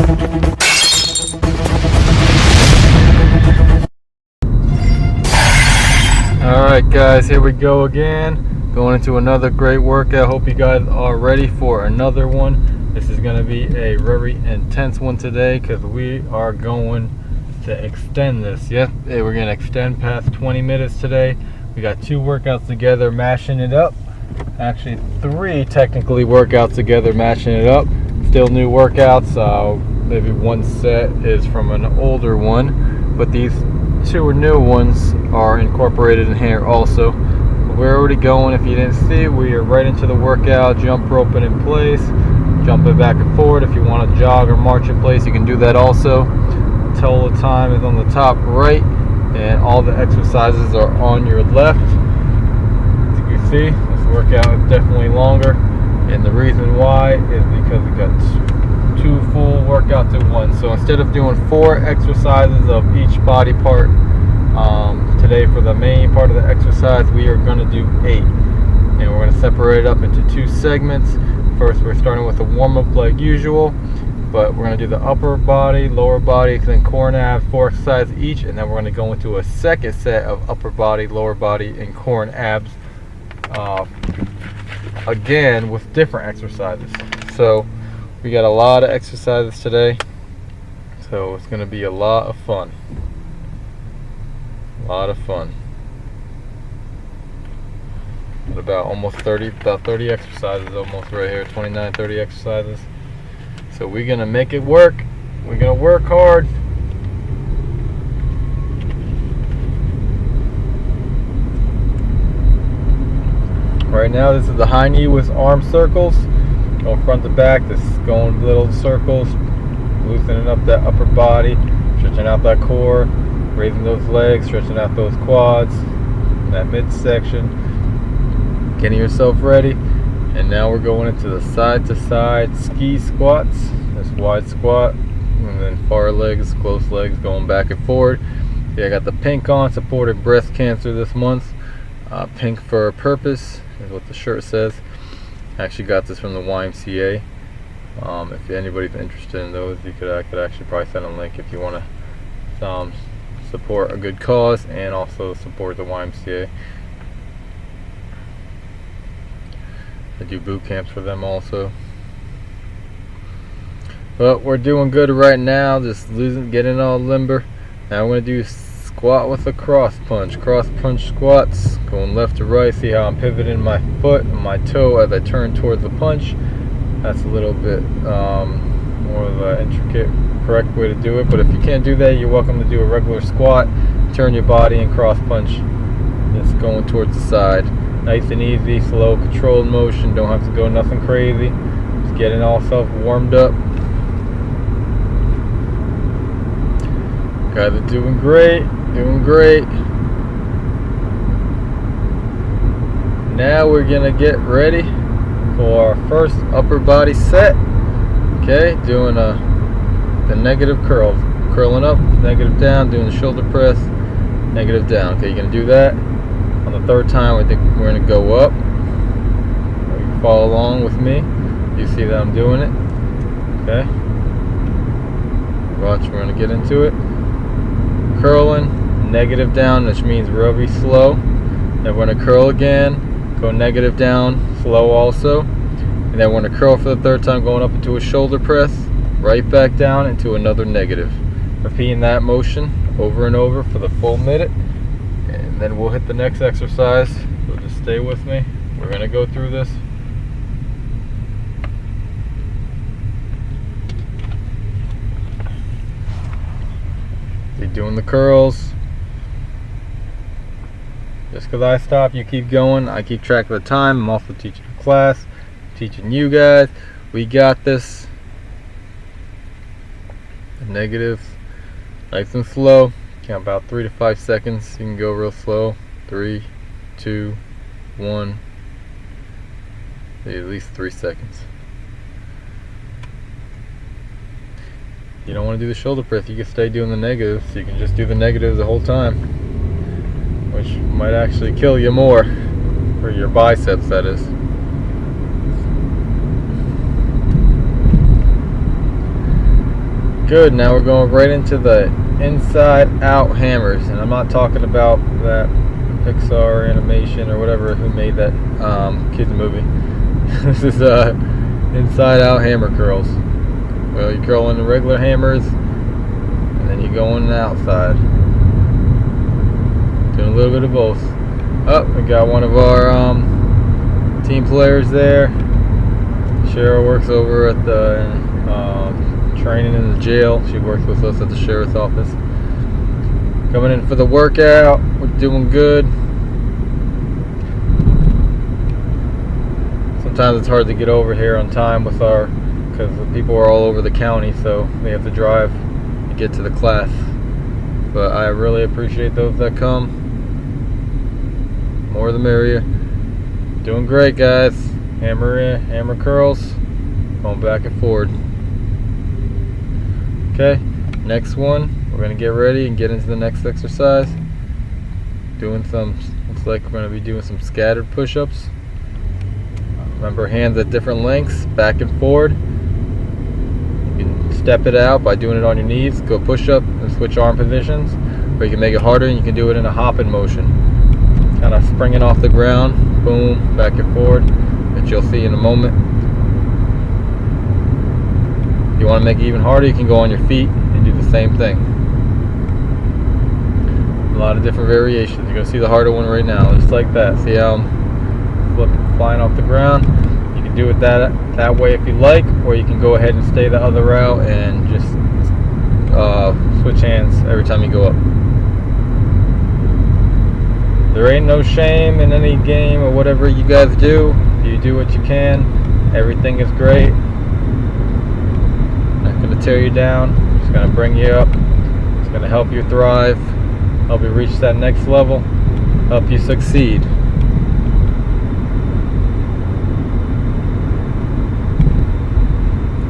Alright guys, here we go again, going into another great workout. Hope you guys are ready for another one. This is going to be a very intense one today because we are going to extend this. Yep, we're going to extend past 20 minutes today. We got 2 workouts together, mashing it up. Actually 3 technically workouts together, mashing it up. Still new workouts. Maybe one set is from an older one, but these 2 new ones are incorporated in here also. We're already going. If you didn't see, we are right into the workout. Jump roping in place, jumping back and forward. If you want to jog or march in place, you can do that also. Total time is on the top right, and all the exercises are on your left. As you can see, this workout is definitely longer, and the reason why is because we got 2 full workouts in one. So instead of doing 4 exercises of each body part today for the main part of the exercise, we are going to do 8, and we're going to separate it up into 2 segments. First, we're starting with a warm-up like usual, but we're going to do the upper body, lower body, then core and abs, 4 exercises each, and then we're going to go into a second set of upper body, lower body, and core and abs again with different exercises. So we got a lot of exercises today, so it's going to be a lot of fun. A lot of fun. About 30 exercises almost right here, 29, 30 exercises. So we're going to make it work. We're going to work hard. Right now, this is the Hiney with arm circles. Going front to back, this is going little circles, loosening up that upper body, stretching out that core, raising those legs, stretching out those quads, that midsection, getting yourself ready. And now we're going into the side to side ski squats. This wide squat, and then far legs, close legs, going back and forward. Yeah, I got the pink on, supporting breast cancer this month. Pink for a purpose is what the shirt says. I actually got this from the YMCA. If anybody's interested in those, I could actually probably send a link if you want to support a good cause and also support the YMCA. I do boot camps for them also. But we're doing good right now, just getting all limber. Now I'm going to do squat with a cross punch squats, going left to right. See how I'm pivoting my foot and my toe as I turn towards the punch. That's a little bit more of an intricate, correct way to do it, but if you can't do that, you're welcome to do a regular squat. Turn your body and cross punch, just going towards the side. Nice and easy, slow, controlled motion. Don't have to go nothing crazy. Just getting all self warmed up. Guys are doing great, doing great. Now we're gonna get ready for our first upper body set. Okay, doing the negative curls, curling up, negative down, doing the shoulder press, negative down. Okay, you're gonna do that. On the 3rd time, I think we're gonna go up. You can follow along with me. You see that I'm doing it. Okay. Watch, we're gonna get into it. Curling, negative down, which means really slow. Then we're gonna curl again, go negative down, slow also. And then we're gonna curl for the 3rd time, going up into a shoulder press, right back down into another negative. Repeating that motion over and over for the full minute. And then we'll hit the next exercise. So just stay with me. We're gonna go through this. You're doing the curls. Just because I stop, you keep going. I keep track of the time. I'm also teaching a class, teaching you guys. We got this. Negative, nice and slow. Count about 3 to 5 seconds. You can go real slow. 3, 2, 1. At least 3 seconds. You don't want to do the shoulder press. You can stay doing the negatives. You can just do the negatives the whole time, which might actually kill you more, for your biceps, that is. Good. Now we're going right into the inside out hammers, and I'm not talking about that Pixar animation or whatever who made that kids movie. This is inside out hammer curls. Well, you're curling the regular hammers and then you go on the outside, doing a little bit of both. Oh, we got one of our team players there. Cheryl works over at the training in the jail. She works with us at the sheriff's office. Coming in for the workout. We're doing good. Sometimes it's hard to get over here on time with because the people are all over the county, so we have to drive to get to the class. But I really appreciate those that come. More the merrier. Doing great, guys. Hammer in, hammer curls, going back and forward. Okay, next one, we're going to get ready and get into the next exercise. Doing some, looks like we're going to be doing some scattered push-ups. Remember, hands at different lengths, back and forward. You can step it out by doing it on your knees, go push-up and switch arm positions. Or you can make it harder and you can do it in a hopping motion. Kind of springing off the ground, boom, back and forward, which you'll see in a moment. If you want to make it even harder, you can go on your feet and do the same thing. A lot of different variations. You're going to see the harder one right now, just like that. See how I'm flying off the ground? You can do it that way if you like, or you can go ahead and stay the other route and just switch hands every time you go up. There ain't no shame in any game or whatever you guys do. You do what you can. Everything is great. Not going to tear you down. It's going to bring you up. It's going to help you thrive, help you reach that next level, help you succeed.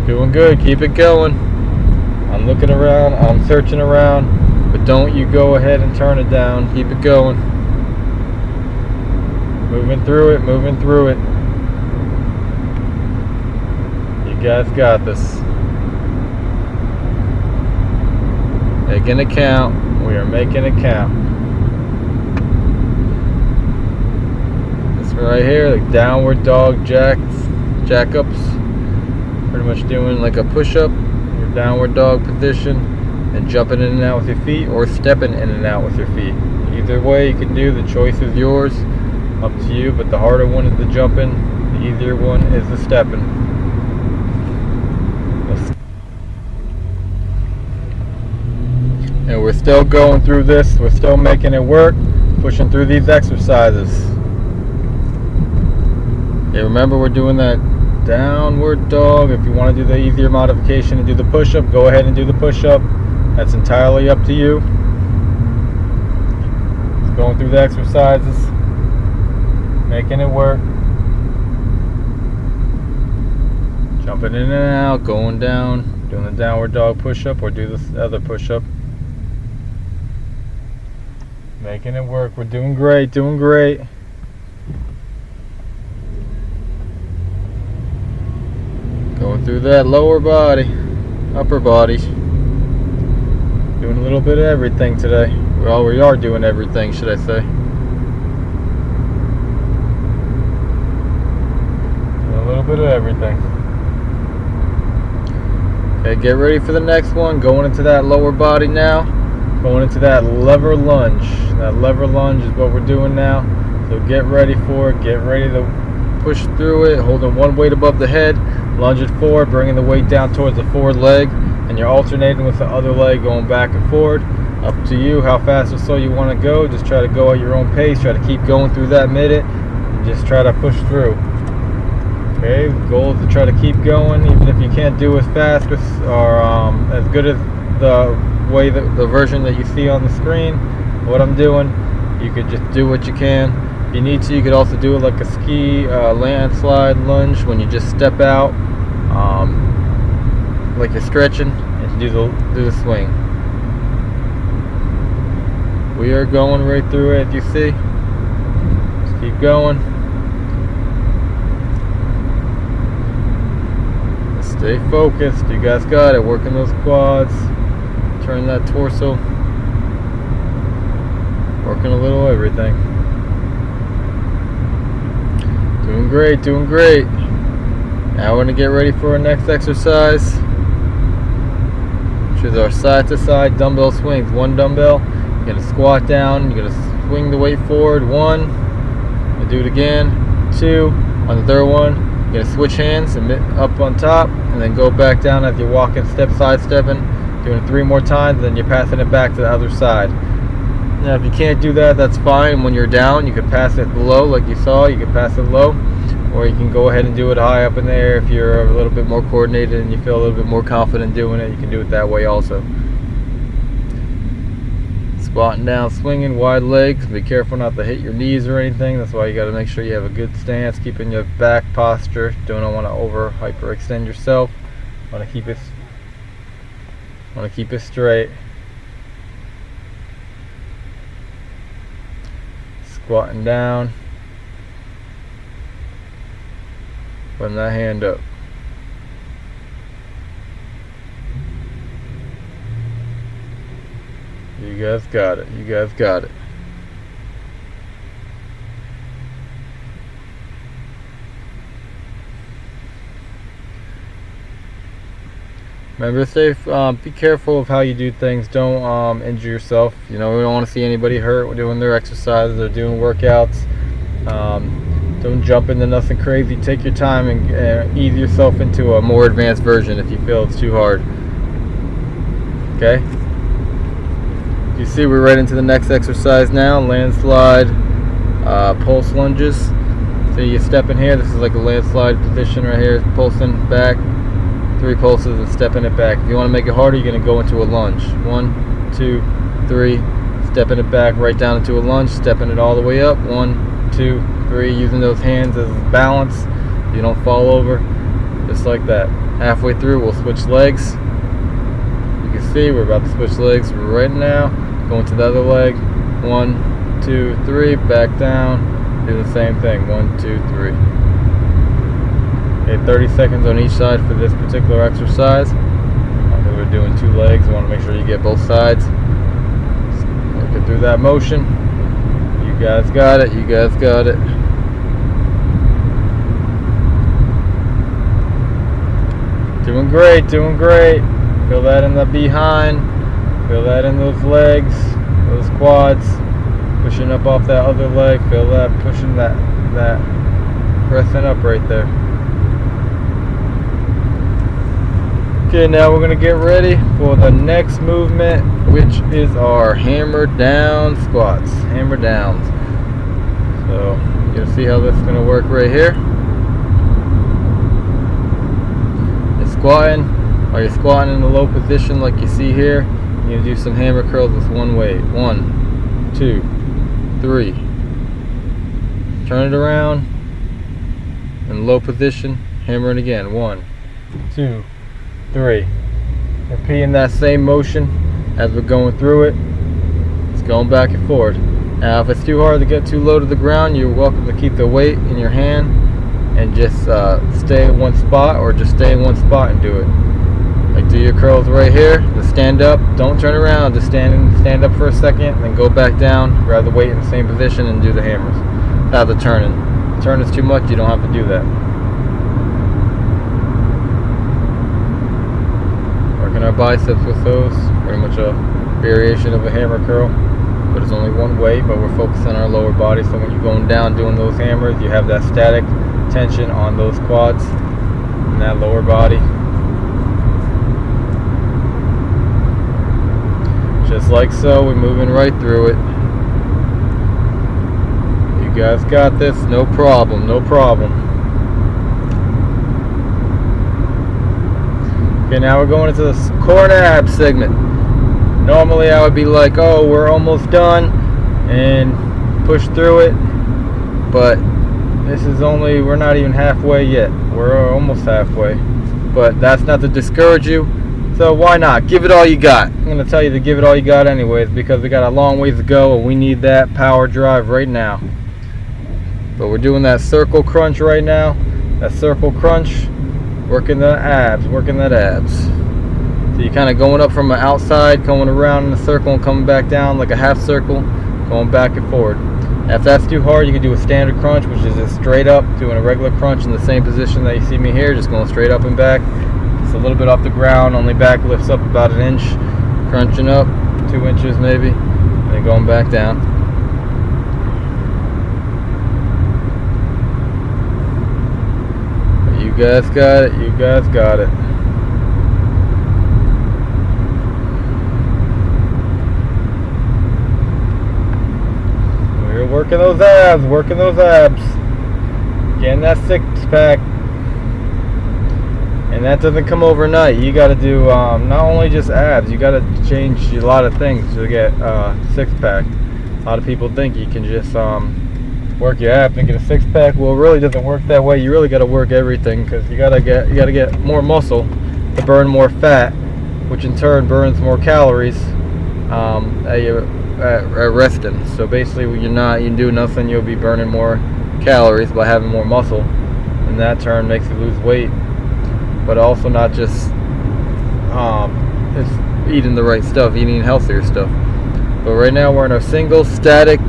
Doing good. Keep it going. I'm looking around. I'm searching around. But don't you go ahead and turn it down. Keep it going. Moving through it. Moving through it. You guys got this. Making it count. We are making it count. This one right here, like downward dog jack-ups. Pretty much doing like a push-up, your downward dog position, and jumping in and out with your feet, or stepping in and out with your feet. Either way you can do, the choice is yours. Up to you, but the harder one is the jumping, the easier one is the stepping. And we're still going through this, we're still making it work, pushing through these exercises. Yeah, remember we're doing that downward dog. If you want to do the easier modification and do the push-up, go ahead and do the push-up. That's entirely up to you. Just going through the exercises, making it work. Jumping in and out, going down, doing the downward dog push-up, or do this other push-up. Making it work. We're doing great, doing great. Going through that lower body, upper body. Doing a little bit of everything today. Well, we are doing everything, should I say. A little bit of everything. Okay, get ready for the next one. Going into that lower body now. Going into that lever lunge. That lever lunge is what we're doing now. So get ready for it. Get ready to push through it. Holding one weight above the head. Lunge it forward, bringing the weight down towards the forward leg. And you're alternating with the other leg, going back and forward. Up to you how fast or slow you want to go. Just try to go at your own pace. Try to keep going through that minute. And just try to push through. Okay, the goal is to try to keep going, even if you can't do as fast or as good as the version that you see on the screen. What I'm doing, you could just do what you can. If you need to, you could also do it like a ski landslide lunge when you just step out, like you're stretching, and do the swing. We are going right through it, you see. Just keep going. Stay focused. You guys got it. Working those quads. Turn that torso. Working a little everything. Doing great, doing great. Now we're going to get ready for our next exercise, which is our side to side dumbbell swings. One dumbbell, you're going to squat down, you're going to swing the weight forward. One, and do it again. Two, on the third one, you're going to switch hands and up on top, and then go back down as you're walking, side stepping. Doing it 3 more times, then you're passing it back to the other side. Now if you can't do that, that's fine. When you're down, you can pass it low like you saw. You can pass it low, or you can go ahead and do it high up in the air. If you're a little bit more coordinated and you feel a little bit more confident doing it, you can do it that way also. Squatting down, swinging, wide legs. Be careful not to hit your knees or anything. That's why you got to make sure you have a good stance, keeping your back posture. Don't want to hyperextend yourself. Want to keep it straight. Squatting down, putting that hand up. You guys got it. You guys got it. Remember, be careful of how you do things. Don't injure yourself. You know, we don't want to see anybody hurt doing their exercises or doing workouts. Don't jump into nothing crazy. Take your time and ease yourself into a more advanced version if you feel it's too hard. Okay? You see, we're right into the next exercise now. Landslide pulse lunges. So you step in here. This is like a landslide position right here. Pulsing back. 3 pulses and stepping it back. If you want to make it harder, you're going to go into a lunge. 1, 2, 3. Stepping it back right down into a lunge. Stepping it all the way up. 1, 2, 3. Using those hands as balance. You don't fall over. Just like that. Halfway through, we'll switch legs. You can see we're about to switch legs right now. Going to the other leg. 1, 2, 3. Back down. Do the same thing. 1, 2, 3. Okay, 30 seconds on each side for this particular exercise. We're doing 2 legs. You want to make sure you get both sides. Working through that motion. You guys got it. You guys got it. Doing great. Doing great. Feel that in the behind. Feel that in those legs, those quads. Pushing up off that other leg. Feel that pushing that pressing up right there. Okay, now we're going to get ready for the next movement, which is our hammer down squats. Hammer downs. So, you're going to see how this is going to work right here. You're squatting. While you're squatting in the low position like you see here, you're going to do some hammer curls with one weight. 1, 2, 3. Turn it around. In low position, hammer it again. 1, 2, 3. Repeating that same motion as we're going through it. It's going back and forth. Now if it's too hard to get too low to the ground, you're welcome to keep the weight in your hand and just stay in one spot, or just stay in one spot and do it. Like, do your curls right here. Just stand up. Don't turn around. Just stand up for a second, then go back down. Grab the weight in the same position and do the hammers without the turning. If the turn is too much, you don't have to do that. Our biceps with those, pretty much a variation of a hammer curl, but it's only one way, but we're focused on our lower body. So when you're going down doing those hammers, you have that static tension on those quads and that lower body. Just like so, we're moving right through it. You guys got this, no problem, no problem. Okay, now we're going into the core and abs segment. Normally I would be like, oh, we're almost done, and push through it, but this is only, we're not even halfway yet. We're almost halfway, but that's not to discourage you, so why not? Give it all you got. I'm going to tell you to give it all you got anyways, because we got a long ways to go, and we need that power drive right now. But we're doing that circle crunch right now. That circle crunch. Working the abs, working that abs. So you're kind of going up from the outside, going around in a circle and coming back down like a half circle, going back and forward. If that's too hard, you can do a standard crunch, which is just straight up, doing a regular crunch in the same position that you see me here, just going straight up and back. It's a little bit off the ground, only back lifts up about an inch, crunching up 2 inches maybe, and then going back down. You guys got it, you guys got it. We're working those abs, working those abs. Getting that six pack. And that doesn't come overnight. You got to do not only just abs, you got to change a lot of things to get six pack. A lot of people think you can just work your abs and get a six pack. Well, it really doesn't work that way. You really got to work everything, because you got to get more muscle to burn more fat, which in turn burns more calories at resting. So basically, when you do nothing, you'll be burning more calories by having more muscle, and that turn makes you lose weight. But also not just it's eating the right stuff, eating healthier stuff. But right now we're in our single static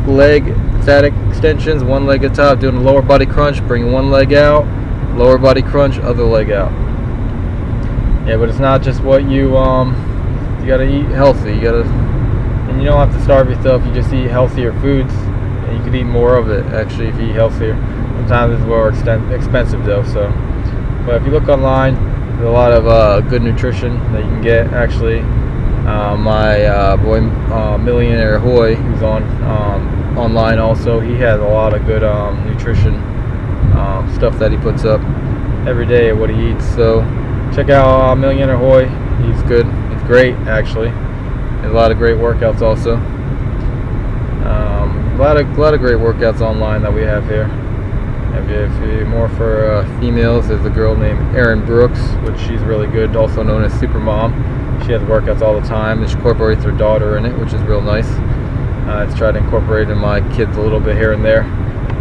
extensions, one leg at top, doing a lower body crunch, bringing one leg out, lower body crunch, other leg out. Yeah, but it's not just what you gotta eat healthy. And you don't have to starve yourself. You just eat healthier foods, and you could eat more of it actually if you eat healthier. Sometimes it's more expensive though. So, but if you look online, there's a lot of good nutrition that you can get. Actually, my boy Millionaire Hoy, who's on online also, he has a lot of good nutrition stuff that he puts up every day of what he eats. So check out Millionaire Hoy. He's good. He's great actually. There's a lot of great workouts also. A lot of great workouts online that we have here. If you're more for females, there's a girl named Erin Brooks, which she's really good, also known as Supermom. She has workouts all the time, and she incorporates her daughter in it, which is real nice. I try to incorporate in my kids a little bit here and there,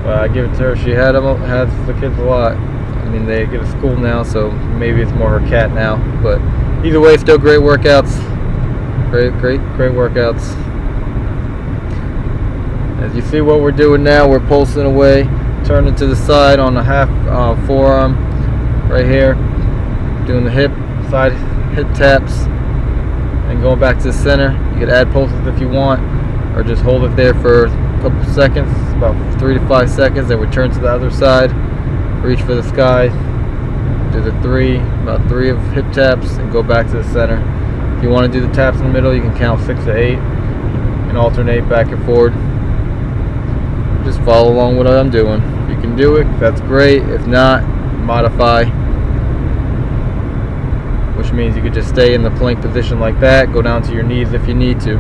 but I give it to her. She has the kids a lot. I mean, they get to school now, so maybe it's more her cat now. But either way, still great workouts. Great workouts. As you see what we're doing now, we're pulsing away, turning to the side on the half forearm right here, doing the side hip taps, and going back to the center. You can add pulses if you want, or just hold it there for a couple seconds, about 3 to 5 seconds, then return to the other side, reach for the sky, do the about three of hip taps, and go back to the center. If you want to do the taps in the middle, you can count 6 to 8 and alternate back and forward. Just follow along what I'm doing. If you can do it, that's great. If not, modify, which means you could just stay in the plank position like that, go down to your knees if you need to.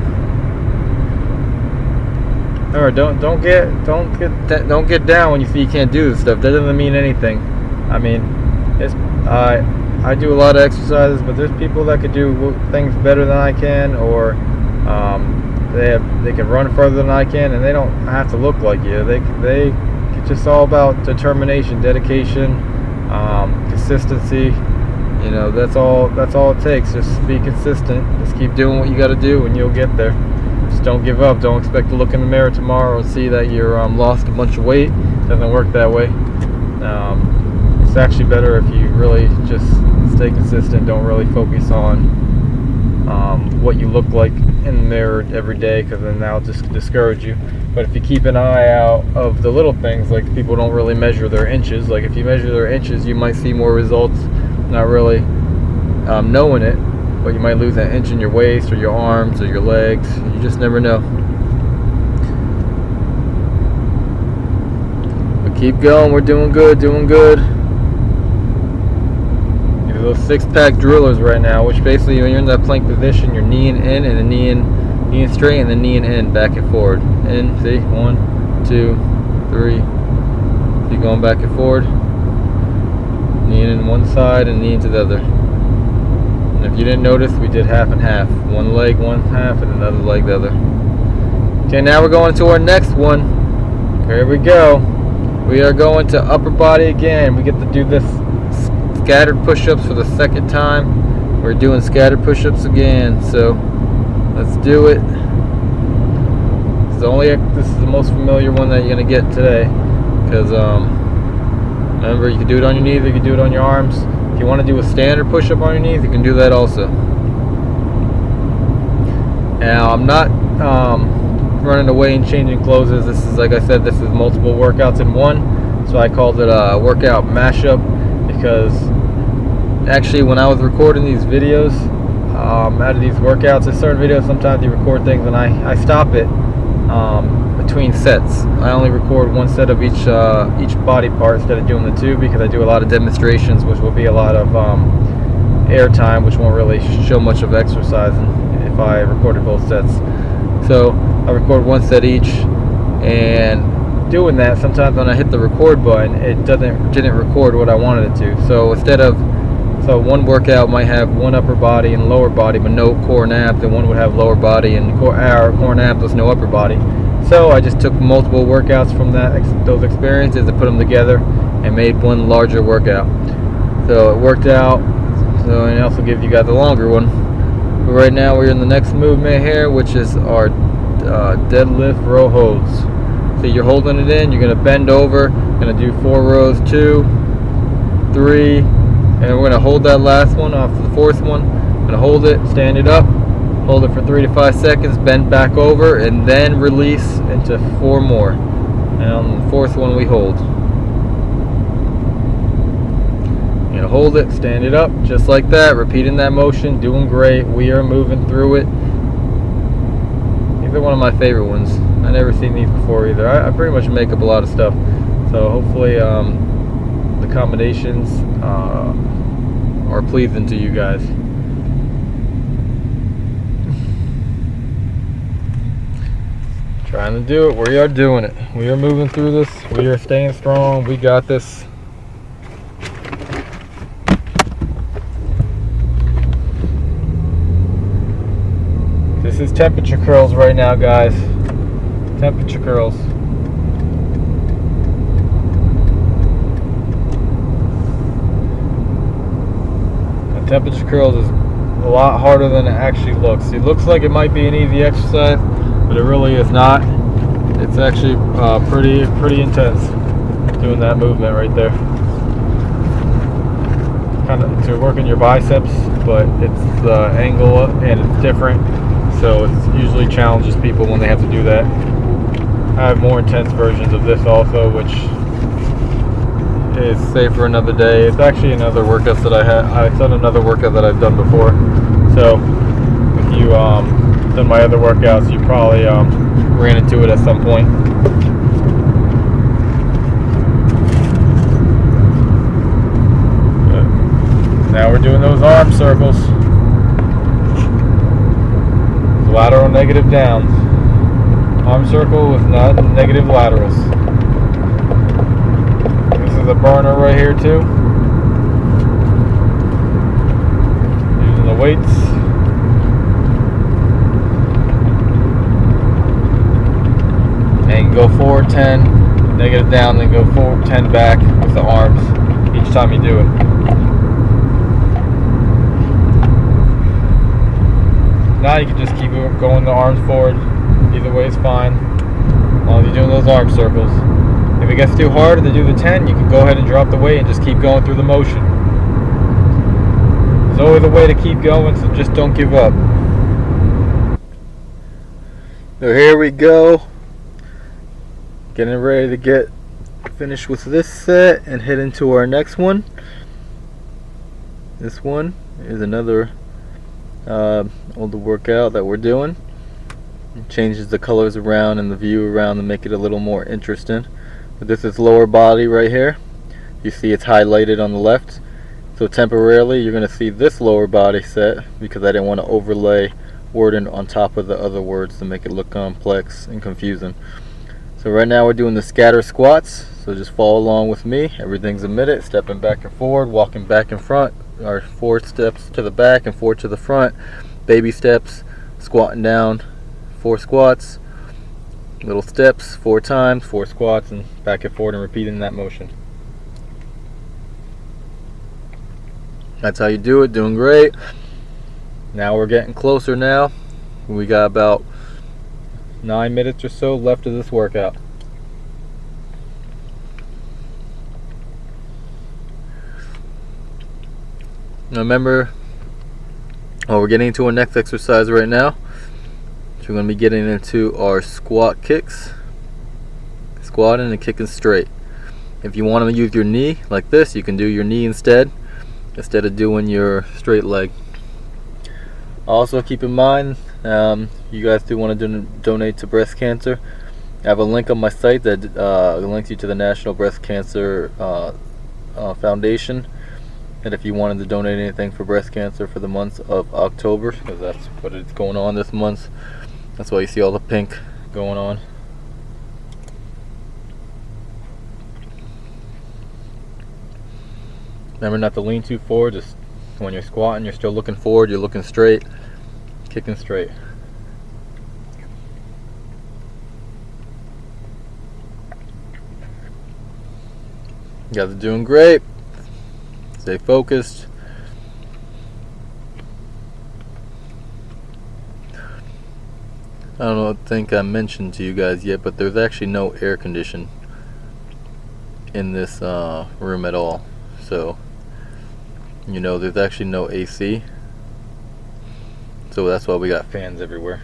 Or don't get down when you see you can't do this stuff. That doesn't mean anything. I mean, I do a lot of exercises, but there's people that could do things better than I can, or they can run further than I can, and they don't have to look like you. It's just all about determination, dedication, consistency. You know, that's all it takes. Just be consistent. Just keep doing what you got to do, and you'll get there. Just don't give up. Don't expect to look in the mirror tomorrow and see that you're lost a bunch of weight. It doesn't work that way. It's actually better if you really just stay consistent. Don't really focus on what you look like in the mirror every day, because then that'll just discourage you. But if you keep an eye out of the little things, like people don't really measure their inches. Like if you measure their inches, you might see more results, not really knowing it, but you might lose an inch in your waist or your arms or your legs. You just never know. But keep going. We're doing good. Those 6-pack drillers right now, which basically when you're in that plank position, you're kneeing in and then kneeing straight and then kneeing in, back and forward. In, see, 1, 2, 3. Keep going back and forward. Kneeing in one side and kneeing to the other. And if you didn't notice, we did half and half. One leg, one half, and another leg, the other. Okay, now we're going to our next one. Here we go. We are going to upper body again. We get to do this scattered push-ups for the second time. We're doing scattered push-ups again, so let's do it. This is the most familiar one that you're gonna get today, because remember, you can do it on your knees, you can do it on your arms. If you want to do a standard push-up on your knees, you can do that also. Now, I'm not running away and changing closes. This is, like I said, this is multiple workouts in one, so I called it a workout mashup, because actually when I was recording these videos, out of these workouts, there's certain videos, sometimes you record things and I stop it between sets. I only record one set of each body part instead of doing the two, because I do a lot of demonstrations, which will be a lot of air time, which won't really show much of exercise if I recorded both sets. So I record one set each, and doing that, sometimes when I hit the record button, it didn't record what I wanted it to. So so one workout might have one upper body and lower body but no core and abs, and one would have lower body and core and abs with no upper body. So I just took multiple workouts from those experiences and put them together and made one larger workout. So it worked out. So, and I also give you guys a longer one. But right now we're in the next movement here, which is our Deadlift Rojos. So you're holding it in, you're going to bend over, going to do 4 rows, 2, 3, and we're going to hold that last one off to the fourth one. Going to hold it, stand it up, hold it for 3 to 5 seconds, bend back over, and then release into 4 more. And on the fourth one we hold. You're going to hold it, stand it up, just like that, repeating that motion, doing great. We are moving through it. These are one of my favorite ones. I've never seen these before either. I pretty much make up a lot of stuff. So hopefully the combinations are pleasing to you guys. Trying to do it. We are doing it. We are moving through this. We are staying strong. We got this. This is temperature curls right now, guys. Temperature curls. And temperature curls is a lot harder than it actually looks. It looks like it might be an easy exercise, but it really is not. It's actually pretty intense doing that movement right there. Kind of to work in your biceps, but it's the angle and it's different, so it usually challenges people when they have to do that. I have more intense versions of this also, which is saved for another day. It's actually another workout that I said another workout that I've done before. So if you done my other workouts, you probably ran into it at some point. But now we're doing those arm circles. Lateral negative downs. Arm circle with negative laterals. This is a burner right here too. Using the weights. And go forward 10, negative down, then go forward 10 back with the arms each time you do it. Now you can just keep going the arms forward. Either way is fine, as long as you're doing those arm circles. If it gets too hard to do the 10, you can go ahead and drop the weight and just keep going through the motion. There's always a way to keep going, so just don't give up. So here we go. Getting ready to get finished with this set and head into our next one. This one is another older workout that we're doing. It changes the colors around and the view around to make it a little more interesting. But this is lower body right here. You see it's highlighted on the left. So temporarily you're going to see this lower body set, because I didn't want to overlay wording on top of the other words to make it look complex and confusing. So right now we're doing the scatter squats. So just follow along with me. Everything's a minute. Stepping back and forward, walking back and front, or 4 steps to the back and 4 to the front. Baby steps, squatting down, 4 squats, little steps 4 times, 4 squats, and back and forward, and repeating that motion. That's how you do it. Doing great. Now we're getting closer now. We got about 9 minutes or so left of this workout. Remember, we're getting into our next exercise right now. So we're going to be getting into our squat kicks. Squatting and kicking straight. If you want to use your knee like this, you can do your knee instead of doing your straight leg. Also keep in mind, you guys do want to donate to breast cancer. I have a link on my site that links you to the National Breast Cancer Foundation. And if you wanted to donate anything for breast cancer for the month of October, because that's what it's going on this month, that's why you see all the pink going on. Remember not to lean too forward. Just when you're squatting, you're still looking forward, you're looking straight, kicking straight. You guys are doing great. Stay focused. I don't think I mentioned to you guys yet, but there's actually no air condition in this room at all. So, you know, there's actually no AC. So that's why we got fans everywhere.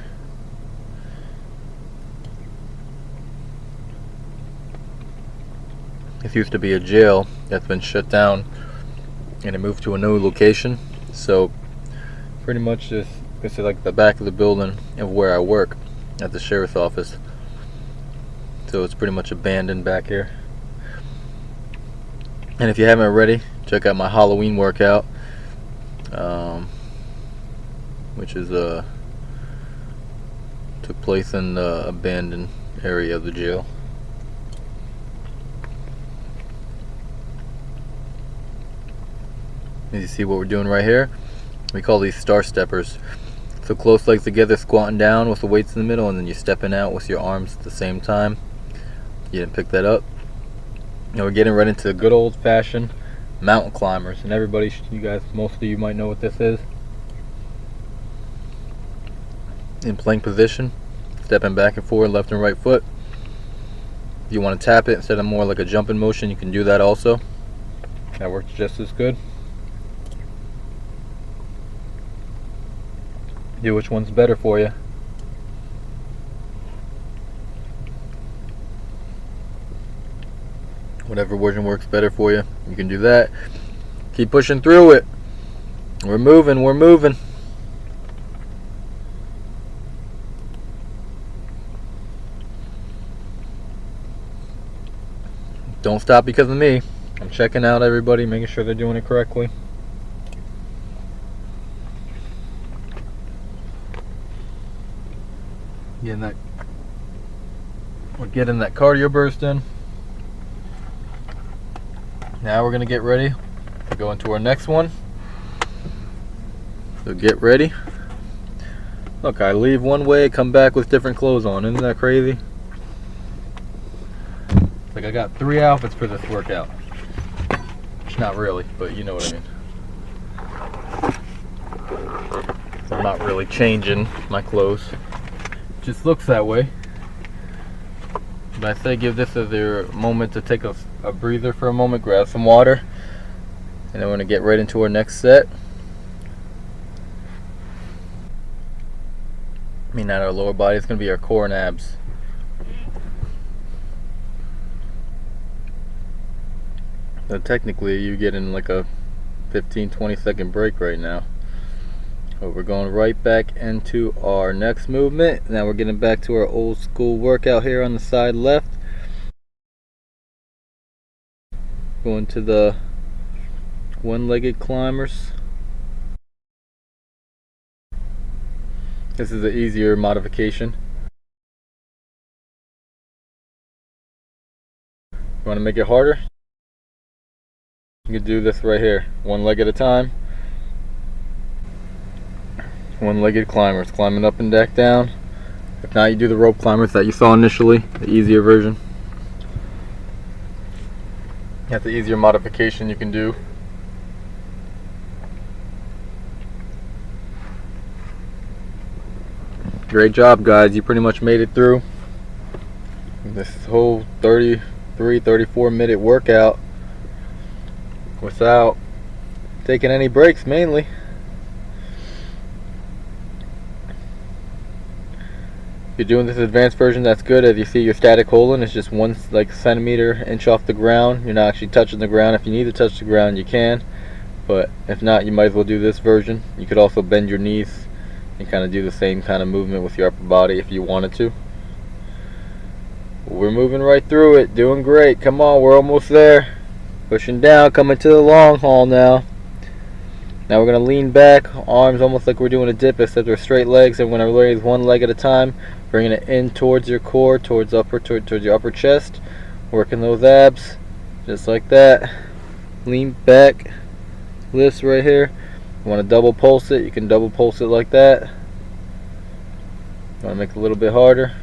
This used to be a jail that's been shut down, and it moved to a new location. So pretty much this is like the back of the building of where I work at the sheriff's office. So it's pretty much abandoned back here. And if you haven't already, check out my Halloween workout, which is took place in the abandoned area of the jail. As you see what we're doing right here, we call these star steppers. So close legs together, squatting down with the weights in the middle, and then you're stepping out with your arms at the same time. You didn't pick that up. Now we're getting right into the good old fashioned mountain climbers, and everybody, you guys, most of you might know what this is. In plank position, stepping back and forward, left and right foot. If you want to tap it instead of more like a jumping motion, you can do that also. That works just as good. Do which one's better for you. Whatever version works better for you, you can do that. Keep pushing through it. We're moving, we're moving. Don't stop because of me. I'm checking out everybody, making sure they're doing it correctly. We're getting that cardio burst in. Now we're gonna get ready to go into our next one. So get ready. Look, I leave one way, come back with different clothes on. Isn't that crazy? It's like I got 3 outfits for this workout. Not really, but you know what I mean. So I'm not really changing my clothes. It just looks that way. But I say give this as your moment to take a breather for a moment, grab some water, and then we're going to get right into our next set. I mean, not our lower body, it's going to be our core and abs. So technically you're getting like a 15-20 second break right now. But we're going right back into our next movement. Now we're getting back to our old school workout here on the side left. Going to the one-legged climbers. This is an easier modification. You want to make it harder? You can do this right here, one leg at a time. One-legged climbers, climbing up and back down. If not, you do the rope climbers that you saw initially, the easier version. That's the easier modification you can do. Great job, guys. You pretty much made it through this whole 34 minute workout without taking any breaks, mainly. If you're doing this advanced version, that's good. As you see, your static holding is just 1 centimeter, inch off the ground. You're not actually touching the ground. If you need to touch the ground, you can, but if not, you might as well do this version. You could also bend your knees and kind of do the same kind of movement with your upper body if you wanted to. We're moving right through it, doing great. Come on, we're almost there. Pushing down, coming to the long haul now. Now we're going to lean back, arms almost like we're doing a dip, except we're straight legs, and we're going to raise one leg at a time, bringing it in towards your core, towards your upper chest, working those abs, just like that. Lean back, lifts right here. You want to double pulse it, you can double pulse it like that. You want to make it a little bit harder.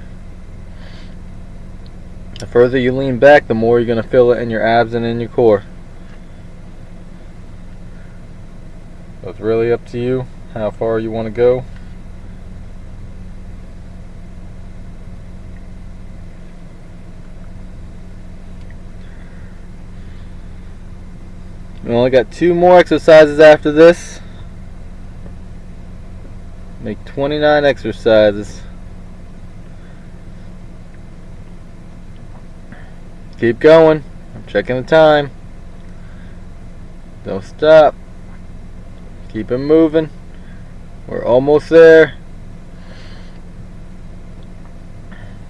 The further you lean back, the more you're going to feel it in your abs and in your core. So it's really up to you how far you want to go. We only got 2 more exercises after this. Make 29 exercises. Keep going. I'm checking the time. Don't stop. Keep it moving. We're almost there.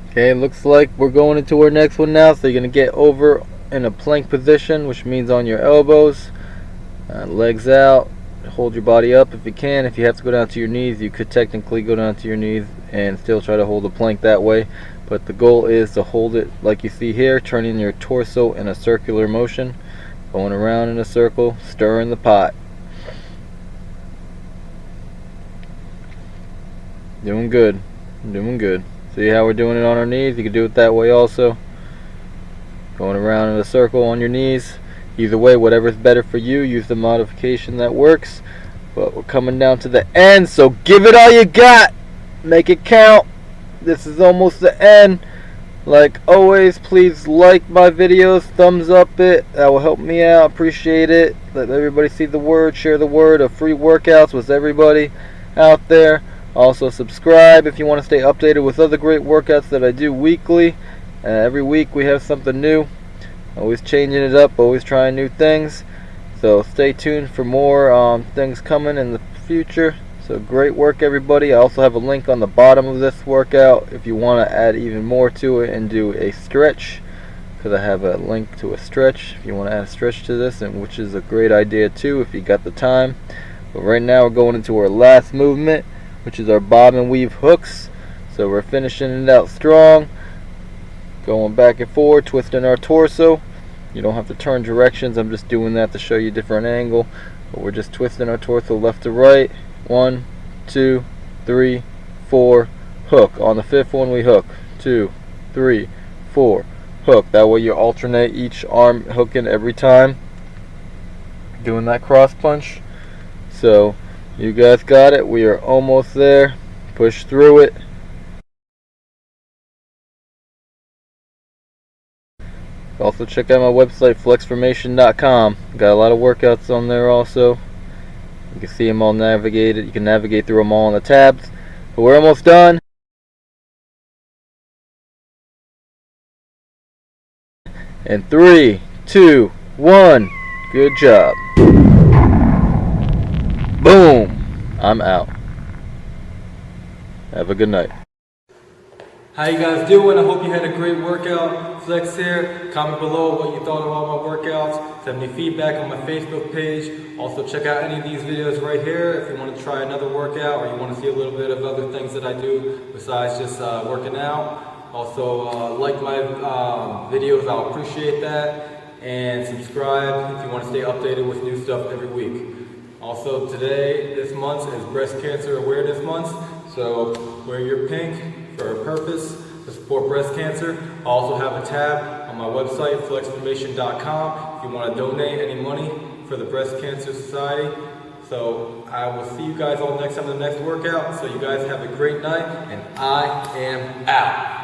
Okay, looks like we're going into our next one now. So you're going to get over in a plank position, which means on your elbows, legs out. Hold your body up if you can. If you have to go down to your knees, you could technically go down to your knees and still try to hold the plank that way. But the goal is to hold it like you see here, turning your torso in a circular motion, going around in a circle, stirring the pot. Doing good. Doing good. See how we're doing it on our knees? You can do it that way also. Going around in a circle on your knees. Either way, whatever's better for you, use the modification that works. But we're coming down to the end, so give it all you got. Make it count. This is almost the end. Like always, please like my videos, thumbs up it. That will help me out. Appreciate it. Let everybody see the word. Share the word of free workouts with everybody out there. Also subscribe if you want to stay updated with other great workouts that I do weekly. Every week we have something new. Always changing it up, always trying new things. So stay tuned for more things coming in the future. So great work, everybody. I also have a link on the bottom of this workout if you want to add even more to it and do a stretch, because I have a link to a stretch if you want to add a stretch to this, and which is a great idea too if you got the time. But right now we're going into our last movement, which is our bob and weave hooks. So we're finishing it out strong, going back and forth, twisting our torso. You don't have to turn directions, I'm just doing that to show you a different angle, but we're just twisting our torso left to right. 1, 2, 3, 4, hook. On the 5th one we hook. 2, 3, 4, hook. That way you alternate each arm hooking every time, doing that cross punch. So you guys got it. We are almost there. Push through it. Also check out my website, flexformation.com. Got a lot of workouts on there also. You can see them all navigated. You can navigate through them all on the tabs. But we're almost done. And 3, 2, 1. Good job. Boom. I'm out. Have a good night. How you guys doing? I hope you had a great workout. Flex here. Comment below what you thought about my workouts. Send me feedback on my Facebook page. Also check out any of these videos right here if you want to try another workout or you want to see a little bit of other things that I do besides just working out. Also like my videos, I'll appreciate that. And subscribe if you want to stay updated with new stuff every week. Also today, this month is Breast Cancer Awareness Month. So wear your pink for a purpose to support breast cancer. I also have a tab on my website, flexformation.com. If you want to donate any money for the Breast Cancer Society, So I will see you guys all next time in the next workout. So you guys have a great night, and I am out.